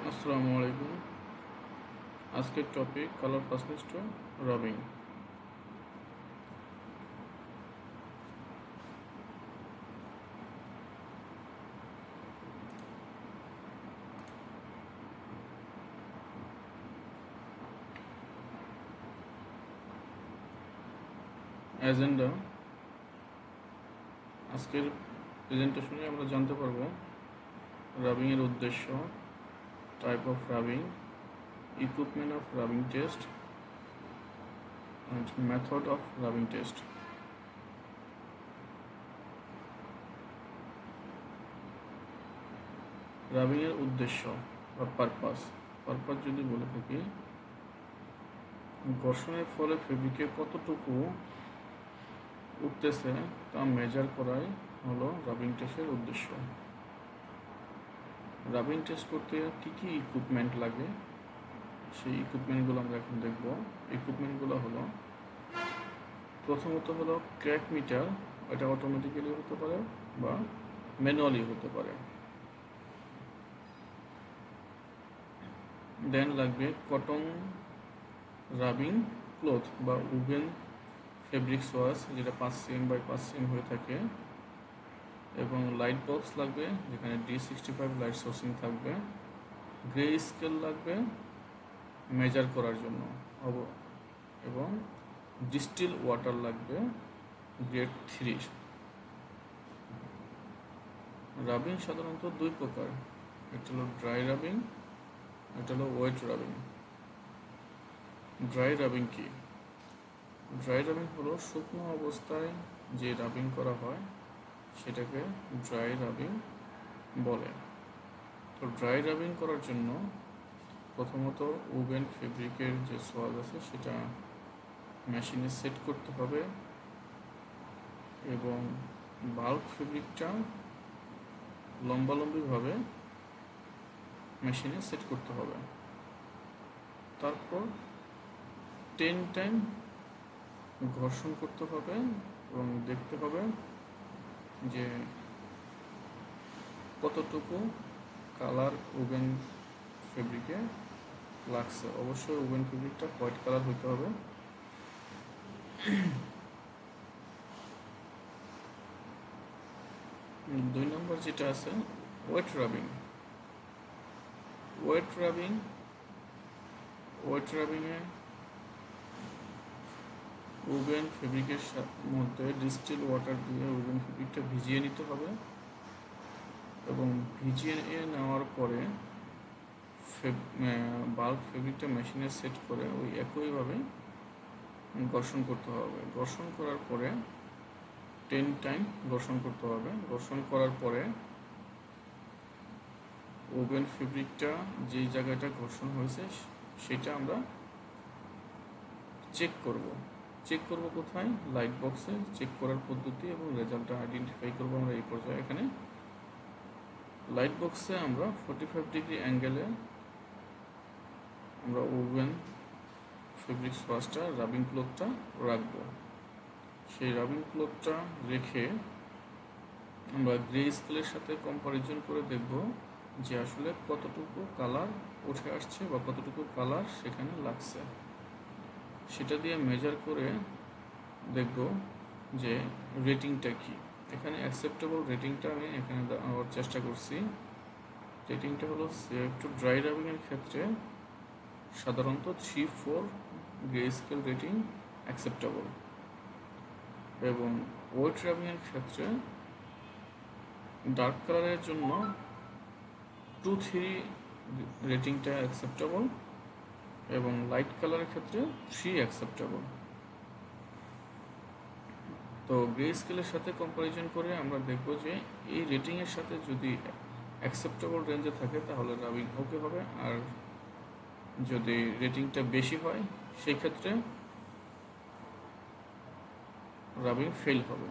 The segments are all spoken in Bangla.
আসসালামু আলাইকুম। আজকের topic colour fastness to rubbing. Agenda. আজকের প্রেজেন্টেশনে আমরা জানতে পারবো রাবিংয়ের উদ্দেশ্য, type of rubbing, equipment of rubbing test and method of rubbing test. রাবিংয়ের উদ্দেশ্য বা পারপাস যদি বলে থাকি, ঘর্ষণের ফলে ফেব্রিকে কতটুকু উঠতেছে তা মেজার করাই হলো রাবিং টেস্টের উদ্দেশ্য। রাবিং টেস্ট করতে কী কী ইকুইপমেন্ট লাগে সেই ইকুইপমেন্টগুলো আমরা এখন দেখব। ইকুইপমেন্টগুলো হলো, প্রথমত হলো ক্র্যাক মিটার, এটা অটোমেটিক্যালি হতে পারে বা ম্যানুয়ালি হতে পারে। দেন লাগবে কটন রাবিং ক্লথ বা উভেন ফেব্রিক সোয়াস, যেটা 5 cm বাই 5 cm হয়ে থাকে, এবং লাইট বক্স লাগবে যেখানে D65 লাইট সোর্সিং থাকবে। গ্রে স্কেল লাগবে মেজার করার জন্য, এবং ডিস্টিল ওয়াটার লাগবে গ্রেড 3। রাবিং সাধারণত দুই প্রকার, একটা হলো ড্রাই রাবিং, একটা হলো ওয়েট রাবিং। ড্রাই রাবিং কি? ড্রাই রাবিং হলো শুকনো অবস্থায় যে রাবিং করা হয় সেটাকে ড্রাই রাবিং বলে। তো ড্রাই রাবিং করার জন্য প্রথমত উভেন ফেব্রিকের যে সোয়াজ আছে সেটা মেশিনে সেট করতে হবে, এবং বাল্ক ফেব্রিকটা লম্বালম্বিভাবে মেশিনে সেট করতে হবে। তারপর 10 টাইম ঘর্ষণ করতে হবে এবং দেখতে হবে যে কতটুকু কালার ওভেন ফেব্রিকে লাগছে। অবশ্যই ওভেন ফেব্রিকটা হোয়াইট কালার হতে হবে। 2 নম্বর যেটা আছে ওয়েট রাবিং। ওয়েট রাবিংয়ে ওভেন ফেব্রিকের মধ্যে ডিস্টিল ওয়াটার দিয়ে ওভেন ফেব্রিকটা ভিজিয়ে নিতে হবে, এবং ভিজিয়ে নেওয়ার পরে বাল্ক ফেব্রিকটা মেশিনে সেট করে ওই একইভাবে ঘর্ষণ করতে হবে। ঘর্ষণ করার পরে 10 টাইম ঘর্ষণ করতে হবে। ঘর্ষণ করার পরে ওভেন ফেব্রিকটা যেই জায়গাটা ঘর্ষণ হয়েছে সেটা আমরা চেক করব কোথায়? লাইট বক্সে চেক করার পদ্ধতি এবং রেজাল্টটা আইডেন্টিফাই করব আমরা এই পর্যায়ে। এখানে লাইট বক্সে আমরা 45 ডিগ্রি অ্যাঙ্গেলে আমরা ওভেন ফেব্রিক সোয়াসটা রাবিং ক্লথটা রাখবো। সেই রাবিং ক্লথটা রেখে আমরা গ্রে স্কেলের সাথে কম্পারিজন করে দেখব যে আসলে কতটুকু কালার উঠে আসছে বা কতটুকু কালার সেখানে লাগছে। সেটা দিয়ে মেজার করে দেখব যে রেটিংটা কি। এখানে অ্যাকসেপ্টেবল রেটিংটা আমি এখানে দেওয়ার চেষ্টা করছি। রেটিংটা হলো সেভ টু ড্রাই রাবিংয়ের ক্ষেত্রে সাধারণত 3-4 গ্রে স্কেল রেটিং অ্যাকসেপ্টেবল, এবং ওয়েট রাবিংয়ের ক্ষেত্রে ডার্ক কালারের জন্য 2-3 রেটিংটা অ্যাকসেপ্টেবল, এবং লাইট কালারের ক্ষেত্রে 3 অ্যাকসেপ্টেবল। তো গ্রে স্কেলের সাথে কম্পারিজন করে আমরা দেখব যে এই রেটিংয়ের সাথে যদি অ্যাকসেপ্টেবল রেঞ্জে থাকে তাহলে রাবিং ওকে হবে, আর যদি রেটিংটা বেশি হয় সেই ক্ষেত্রে রাবিং ফেল হবে।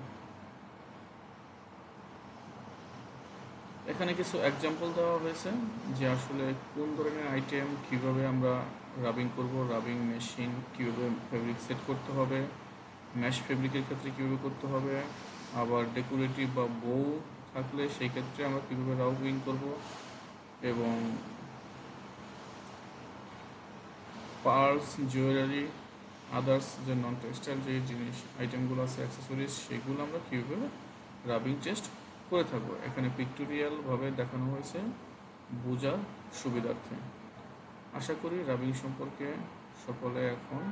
এখানে কিছু এক্সাম্পল দেওয়া হয়েছে যে আসলে কোন ধরনের আইটেম কীভাবে আমরা রাবিং করব, রাবিং মেশিন কীভাবে ফেব্রিক সেট করতে হবে, ম্যাশ ফেব্রিকের ক্ষেত্রে কীভাবে করতে হবে, আবার ডেকোরেটিভ বা বউ থাকলে সেই ক্ষেত্রে আমরা কীভাবে রাবিং করব, এবং পার্লস, জুয়েলারি, আদার্স যে নন টেক্সটাইল যে জিনিস আইটেমগুলো আছে অ্যাক্সেসরিজ, সেগুলো আমরা কীভাবে রাবিং টেস্ট করে থাকবো এখানে পিক্টোরিয়ালভাবে দেখানো হয়েছে বোঝার সুবিধার্থে। আশা করি রাবিং সম্পর্কে সকলে এখন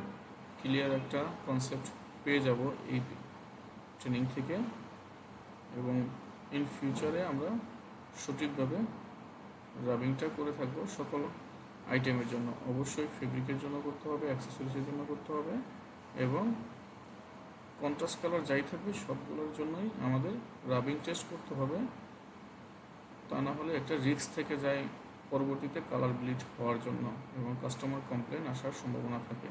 ক্লিয়ার একটা কনসেপ্ট পেয়ে যাব এই ট্রেনিং থেকে, এবং ইন ফিউচারে আমরা সঠিকভাবে রাবিংটা করে থাকবো সকল আইটেমের জন্য। অবশ্যই ফেব্রিকের জন্য করতে হবে, অ্যাক্সেসরিজের জন্য করতে হবে, এবং কন্ট্রাস্ট কালার যাই থাকবে সবগুলোর জন্যই আমাদের রাবিং টেস্ট করতে হবে। তা না হলে একটা রিস্ক থেকে যায় পরবর্তীতে কালার ব্লিড হওয়ার জন্য এবং কাস্টমার কমপ্লেন আসার সম্ভাবনা থাকে।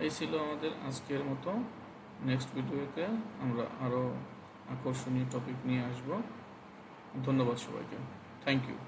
এই ছিল আমাদের আজকের মতো। নেক্সট ভিডিওতে আমরা আরও আকর্ষণীয় টপিক নিয়ে আসব। ধন্যবাদ সবাইকে। Thank you.